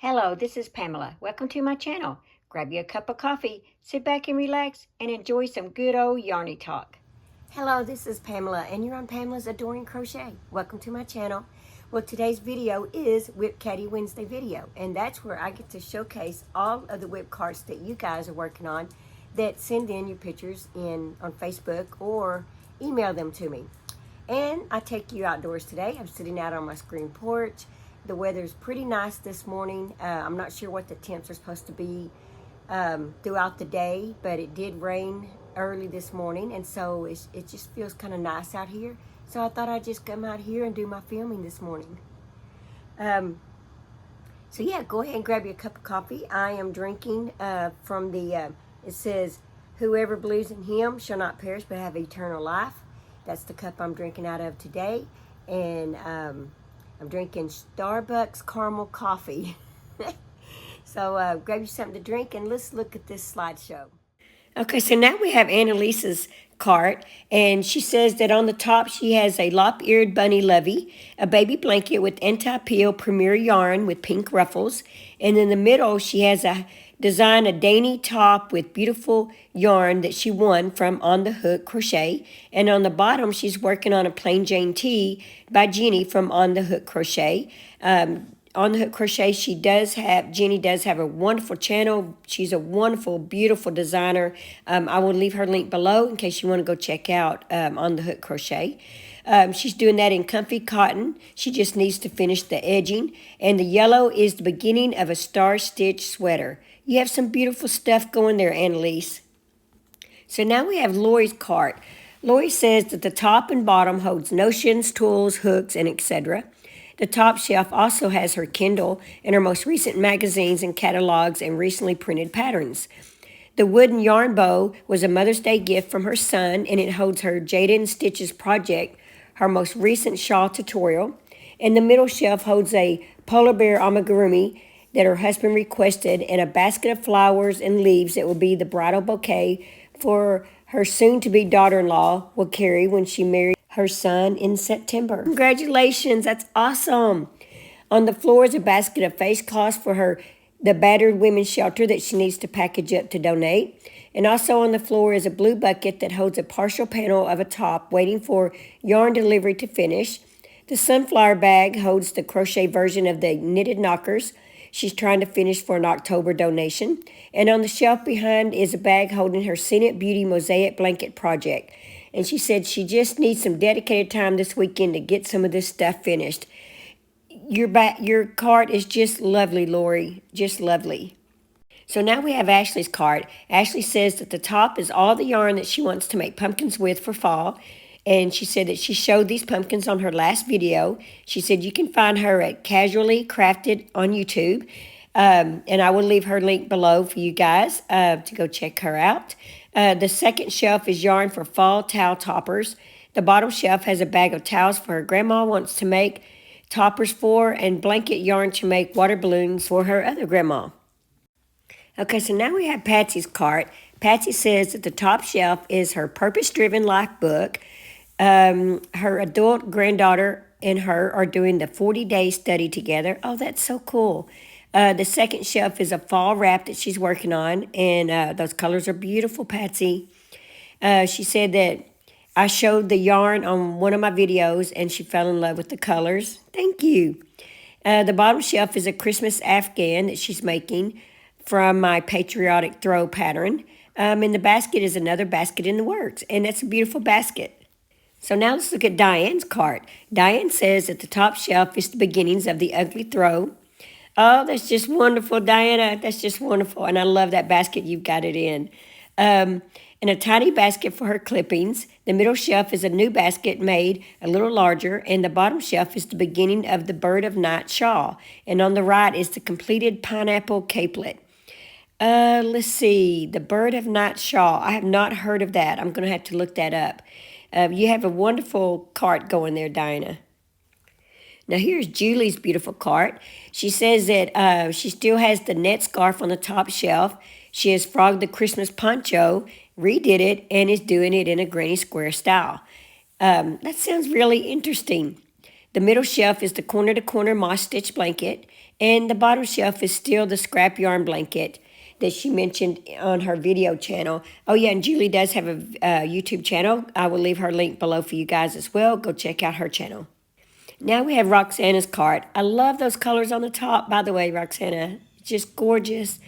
Hello, this is Pamela. Welcome to my channel. Grab you a cup of coffee, sit back and relax, and enjoy some good old yarny talk. Hello, this is Pamela, and you're on Pamela's Adoring Crochet. Welcome to my channel. Well, today's video is WIp CADDY Wednesday video, and that's where I get to showcase all of the WIp cards that you guys are working on that send in your pictures on Facebook or email them to me. And I take you outdoors today. I'm sitting out on my screen porch. The weather's pretty nice this morning. I'm not sure what the temps are supposed to be throughout the day, but it did rain early this morning, and so it just feels kind of nice out here. So I thought I'd just come out here and do my filming this morning. So yeah, go ahead and grab you a cup of coffee. I am drinking from the, it says, "Whoever believes in him shall not perish but have eternal life." That's the cup I'm drinking out of today. And I'm drinking Starbucks caramel coffee. So grab you something to drink and let's look at this slideshow. Okay, so now we have Annalisa's cart, and she says that on the top she has a lop-eared bunny lovey, a baby blanket with anti-peel premier yarn with pink ruffles, and in the middle she has a dainty top with beautiful yarn that she won from On the Hook Crochet, and on the bottom she's working on a plain Jane tee by Jenny from On the Hook Crochet. On the Hook Crochet, Jenny does have a wonderful channel. She's a wonderful, beautiful designer. I will leave her link below in case you want to go check out On the Hook Crochet. She's doing that in comfy cotton. She just needs to finish the edging. And the yellow is the beginning of a star-stitch sweater. You have some beautiful stuff going there, Annalise. So now we have Lori's cart. Lori says that the top and bottom holds notions, tools, hooks, and etc. The top shelf also has her Kindle and her most recent magazines and catalogs and recently printed patterns. The wooden yarn bow was a Mother's Day gift from her son, and it holds her Jaden Stitches project, her most recent shawl tutorial. And the middle shelf holds a polar bear amigurumi that her husband requested and a basket of flowers and leaves that will be the bridal bouquet for her soon-to-be daughter-in-law will carry when she marries her son in September. Congratulations, that's awesome. On the floor is a basket of face cloths for the battered women's shelter that she needs to package up to donate. And also on the floor is a blue bucket that holds a partial panel of a top waiting for yarn delivery to finish. The sunflower bag holds the crochet version of the knitted knockers she's trying to finish for an October donation. And on the shelf behind is a bag holding her Scenic Beauty mosaic blanket project. And she said she just needs some dedicated time this weekend to get some of this stuff finished. Your cart is just lovely, Lori. Just lovely. So now we have Ashley's cart. Ashley says that the top is all the yarn that she wants to make pumpkins with for fall. And she said that she showed these pumpkins on her last video. She said you can find her at Casually Crafted on YouTube. And I will leave her link below for you guys to go check her out. The second shelf is yarn for fall towel toppers. The bottom shelf has a bag of towels for her grandma wants to make toppers for, and blanket yarn to make water balloons for her other grandma. Okay, so now we have Patsy's cart. Patsy says that the top shelf is her purpose-driven life book. Her adult granddaughter and her are doing the 40-day study together. Oh, that's so cool. The second shelf is a fall wrap that she's working on, and those colors are beautiful, Patsy. She said that I showed the yarn on one of my videos, and she fell in love with the colors. Thank you. The bottom shelf is a Christmas Afghan that she's making from my Patriotic Throw pattern. And the basket is another basket in the works, and that's a beautiful basket. So now let's look at Diane's cart. Diane says that the top shelf is the beginnings of the Ugly Throw. Oh, that's just wonderful, Diana. That's just wonderful. And I love that basket you've got it in. And a tiny basket for her clippings. The middle shelf is a new basket made a little larger. And the bottom shelf is the beginning of the Bird of Night shawl. And on the right is the completed pineapple capelet. Let's see. The Bird of Night shawl. I have not heard of that. I'm going to have to look that up. You have a wonderful cart going there, Diana. Now here's Julie's beautiful cart. She says that she still has the net scarf on the top shelf. She has frogged the Christmas poncho, redid it, and is doing it in a granny square style. That sounds really interesting. The middle shelf is the corner-to-corner moss stitch blanket, And the bottom shelf is still the scrap yarn blanket that she mentioned on her video channel. Oh yeah, and Julie does have a YouTube channel. I will leave her link below for you guys as well. Go check out her channel. Now we have Roxana's cart. I love those colors on the top. By the way, Roxana, just gorgeous.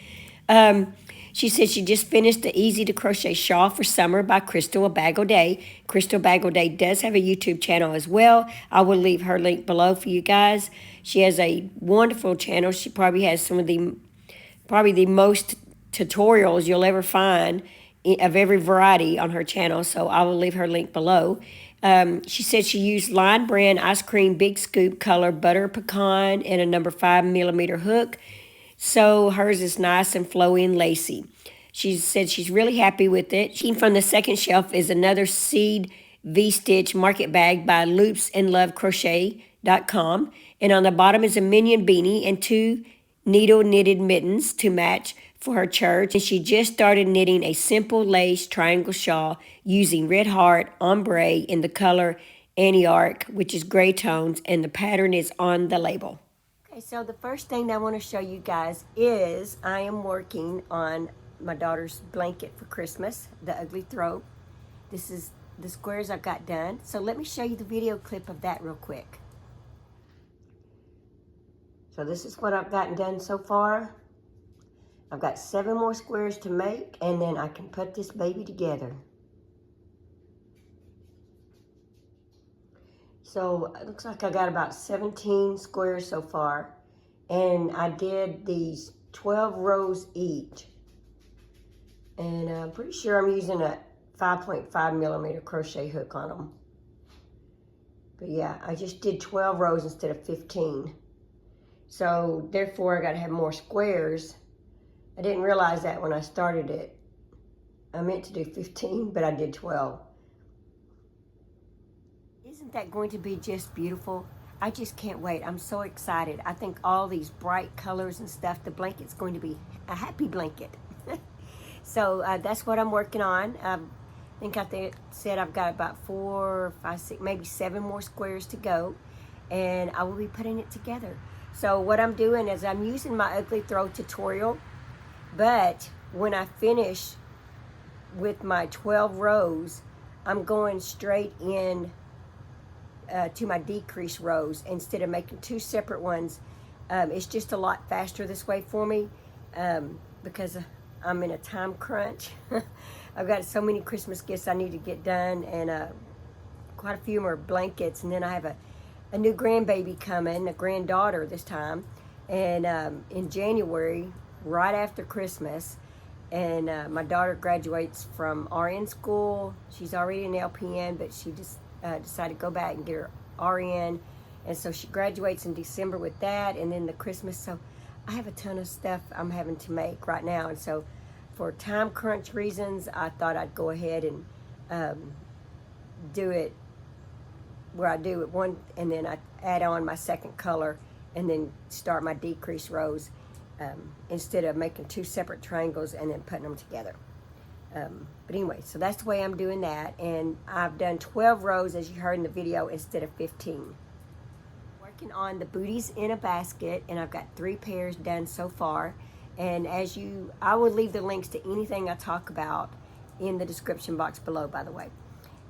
She said she just finished the Easy to Crochet Shawl for Summer by Crystal, a bag a day. Crystal Bag a Day does have a YouTube channel as well. I will leave her link below for you guys. She has a wonderful channel. She probably has some of the, probably the most tutorials you'll ever find of every variety on her channel. So I will leave her link below. She said she used Line Brand Ice Cream Big Scoop color butter pecan and a number 5mm hook. So hers is nice and flowy and lacy. She said she's really happy with it. From the second shelf is another seed V-stitch market bag by loopsandlovecrochet.com. And on the bottom is a minion beanie and 2 needle knitted mittens to match for her church. And she just started knitting a simple lace triangle shawl using Red Heart ombre in the color Antiarch, which is gray tones, and the pattern is on the label. Okay, so the first thing that I want to show you guys is I am working on my daughter's blanket for Christmas, the ugly throat. This is the squares I got done. So let me show you the video clip of that real quick. So this is what I've gotten done so far. I've got 7 more squares to make, and then I can put this baby together. So it looks like I got about 17 squares so far, and I did these 12 rows each. And I'm pretty sure I'm using a 5.5mm crochet hook on them. But yeah, I just did 12 rows instead of 15. So therefore I gotta have more squares. I didn't realize that when I started it. I meant to do 15, but I did 12. Isn't that going to be just beautiful? I just can't wait. I'm so excited. I think all these bright colors and stuff, the blanket's going to be a happy blanket. So that's what I'm working on. I think said I've got about 4, 5, 6, maybe 7 more squares to go, and I will be putting it together. So what I'm doing is I'm using my ugly throat tutorial, but when I finish with my 12 rows, I'm going straight in to my decrease rows instead of making 2 separate ones. It's just a lot faster this way for me because I'm in a time crunch. I've got so many Christmas gifts I need to get done, and quite a few more blankets, and then I have a new grandbaby coming, a granddaughter this time, and in January, right after Christmas. And my daughter graduates from RN school. She's already an LPN, but she just decided to go back and get her RN. And so she graduates in December with that, and then the Christmas. So I have a ton of stuff I'm having to make right now. And so for time crunch reasons, I thought I'd go ahead and do it where I do it one, and then I add on my second color, and then start my decrease rows instead of making 2 separate triangles and then putting them together. But anyway, so that's the way I'm doing that, and I've done 12 rows as you heard in the video instead of 15. Working on the booties in a basket, and I've got 3 pairs done so far. And I will leave the links to anything I talk about in the description box below, by the way.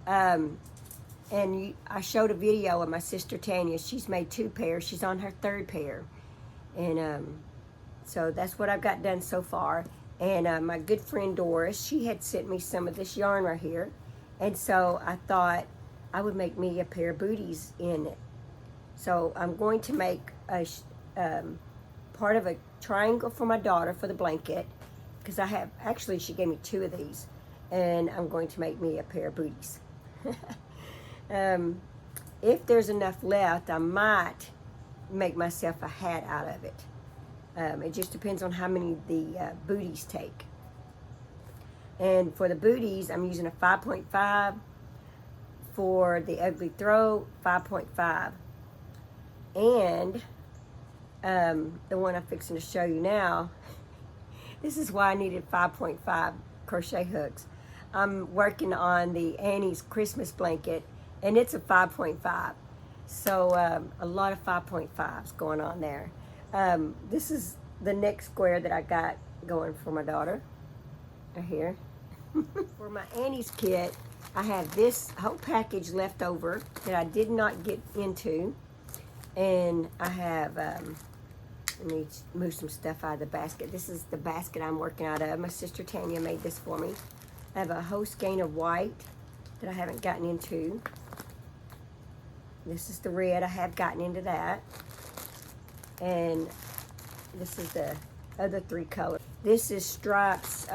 I showed a video of my sister Tanya. She's made 2 pairs. She's on her 3rd pair. And so that's what I've got done so far. And my good friend Doris, she had sent me some of this yarn right here. And so I thought I would make me a pair of booties in it. So I'm going to make a part of a triangle for my daughter for the blanket, because actually she gave me 2 of these. And I'm going to make me a pair of booties. If there's enough left, I might make myself a hat out of it. It just depends on how many the booties take. And for the booties, I'm using a 5.5. For the ugly throat, 5.5. And the one I'm fixing to show you now, this is why I needed 5.5 crochet hooks. I'm working on the Annie's Christmas blanket, and it's a 5.5. So a lot of 5.5s going on there. This is the next square that I got going for my daughter. Right here. For my Annie's kit, I have this whole package left over that I did not get into. And I have, let me move some stuff out of the basket. This is the basket I'm working out of. My sister Tanya made this for me. I have a whole skein of white that I haven't gotten into. This is the red. I have gotten into that. And this is the other 3 colors. This is stripes,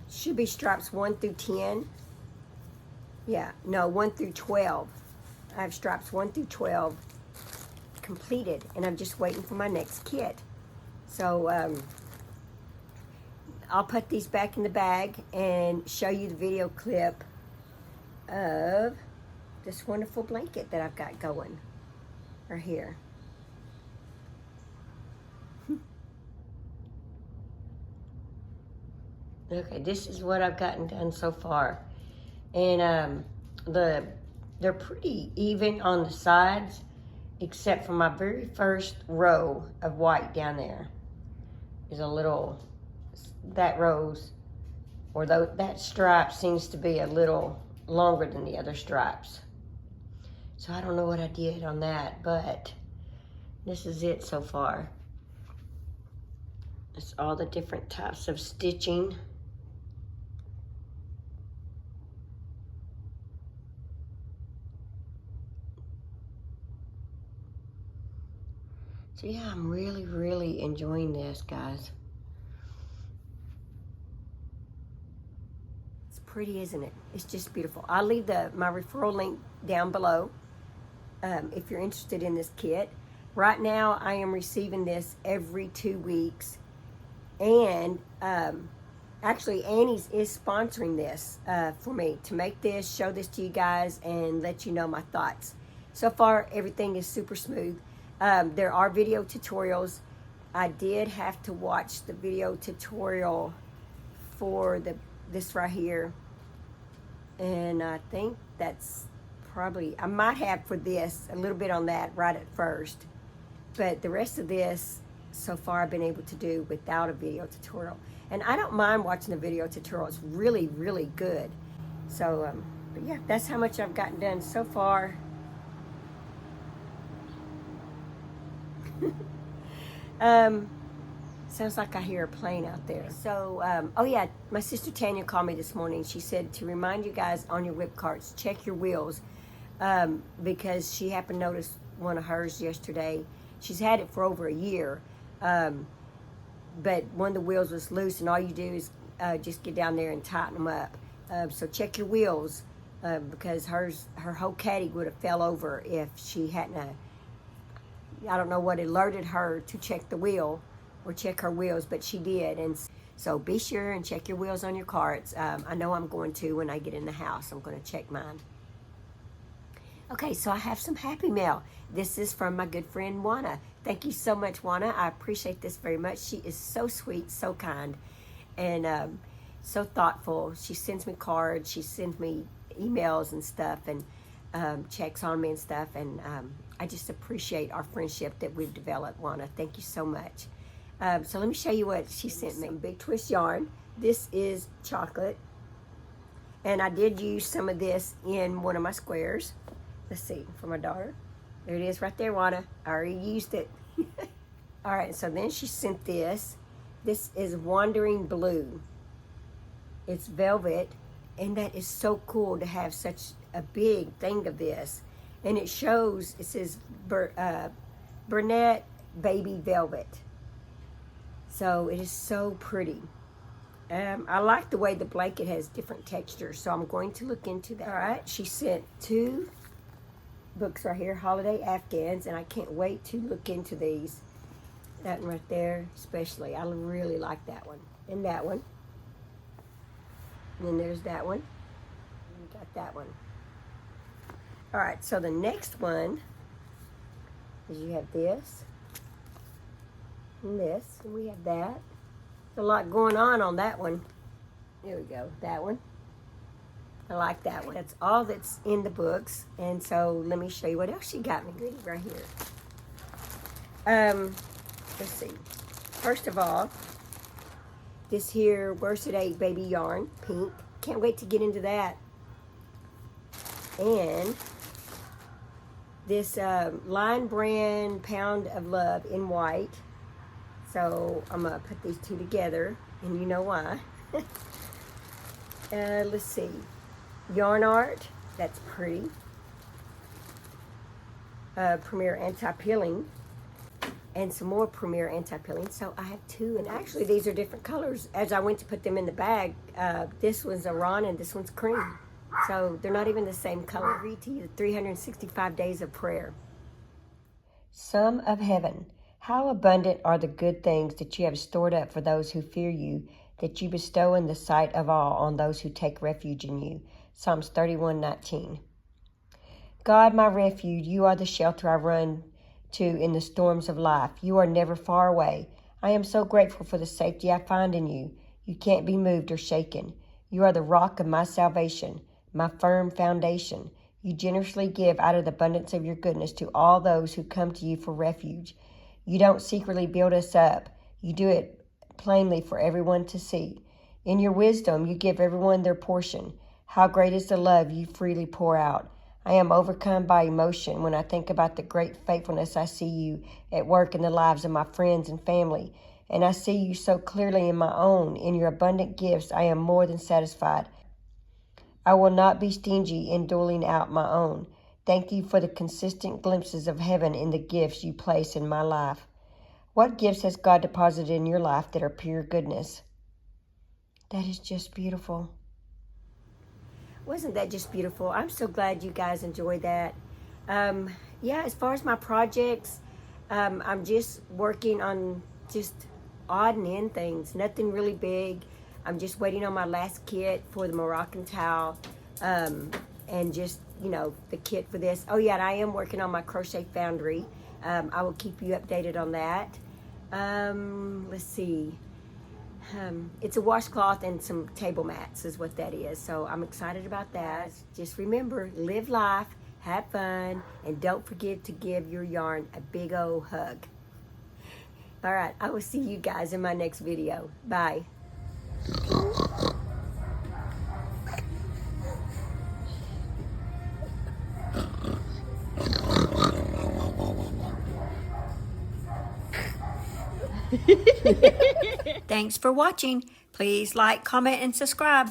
should be stripes 1 through 10. Yeah, no, 1 through 12. I have stripes 1 through 12 completed, and I'm just waiting for my next kit. So I'll put these back in the bag and show you the video clip of this wonderful blanket that I've got going right here. Okay, this is what I've gotten done so far. And they're pretty even on the sides, except for my very first row of white down there. Is a little, that rose, or that stripe seems to be a little longer than the other stripes. So I don't know what I did on that, but this is it so far. It's all the different types of stitching. So yeah, I'm really, really enjoying this, guys. It's pretty, isn't it? It's just beautiful. I'll leave my referral link down below if you're interested in this kit. Right now, I am receiving this every 2 weeks. And actually, Annie's is sponsoring this for me to make this, show this to you guys, and let you know my thoughts. So far, everything is super smooth. There are video tutorials. I did have to watch the video tutorial for this right here. And I think that's probably, I might have for this, a little bit on that right at first. But the rest of this, so far I've been able to do without a video tutorial. And I don't mind watching the video tutorial. It's really, really good. So, but yeah, that's how much I've gotten done so far. Sounds like I hear a plane out there. So, oh yeah, my sister Tanya called me this morning. She said to remind you guys on your WIP cards, check your wheels, because she happened to notice one of hers yesterday. She's had it for over a year, but one of the wheels was loose, and all you do is just get down there and tighten them up. So check your wheels, because her whole caddy would have fell over if she hadn't. I don't know what alerted her to check the wheel or check her wheels, but she did. And so be sure and check your wheels on your carts. I know I'm going to when I get in the house. I'm going to check mine. Okay, so I have some happy mail. This is from my good friend Juana. Thank you so much, Juana. I appreciate this very much. She is so sweet, so kind, and so thoughtful. She sends me cards. She sends me emails and stuff, and checks on me and stuff. And I just appreciate our friendship that we've developed, Juana. Thank you so much. So let me show you what she sent me. Some big twist yarn. This is chocolate. And I did use some of this in one of my squares. Let's see, for my daughter. There it is right there, Juana. I already used it. All right, so then she sent this. This is Wandering Blue. It's velvet, and that is so cool to have such a big thing of this. And it shows, it says Burnett Baby Velvet. So it is so pretty. I like the way the blanket has different textures, so I'm going to look into that. All right, she sent 2 books right here, Holiday Afghans, and I can't wait to look into these. That one right there, especially. I really like that one. And that one. And then there's that one. And we got that one. All right, so the next one is you have this and this, and we have that. There's a lot going on that one. There we go, that one. I like that one. That's all that's in the books. And so let me show you what else she got me. Goody right here. let's see. First of all, this here worsted egg baby yarn, pink. Can't wait to get into that. And this Line Brand Pound of Love in white. So I'm gonna put these two together, and you know why. Let's see. Yarn Art, that's pretty. Premier Anti-Peeling. And some more Premier Anti-Peeling. So I have two, and actually these are different colors. As I went to put them in the bag, this one's a Ron and this one's cream. So they're not even the same color. Read to you the 365 Days of Prayer. Sum of Heaven. How abundant are the good things that you have stored up for those who fear you, that you bestow in the sight of all on those who take refuge in you. Psalms 31:19. God, my refuge, you are the shelter I run to in the storms of life. You are never far away. I am so grateful for the safety I find in you. You can't be moved or shaken. You are the rock of my salvation, my firm foundation. You generously give out of the abundance of your goodness to all those who come to you for refuge. You don't secretly build us up. You do it plainly for everyone to see. In your wisdom, you give everyone their portion. How great is the love you freely pour out. I am overcome by emotion when I think about the great faithfulness I see you at work in the lives of my friends and family. And I see you so clearly in my own. In your abundant gifts, I am more than satisfied. I will not be stingy in doling out my own. Thank you for the consistent glimpses of heaven in the gifts you place in my life. What gifts has God deposited in your life that are pure goodness? That is just beautiful. Wasn't that just beautiful? I'm so glad you guys enjoyed that. Yeah, as far as my projects, I'm just working on just odd and end things. Nothing really big. I'm just waiting on my last kit for the Moroccan towel, and just, you know, the kit for this. Oh yeah, and I am working on my crochet foundry. I will keep you updated on that. Let's see. It's a washcloth and some table mats is what that is. So I'm excited about that. Just remember, live life, have fun, and don't forget to give your yarn a big old hug. All right, I will see you guys in my next video. Bye. Thanks for watching. Please like, comment, and subscribe.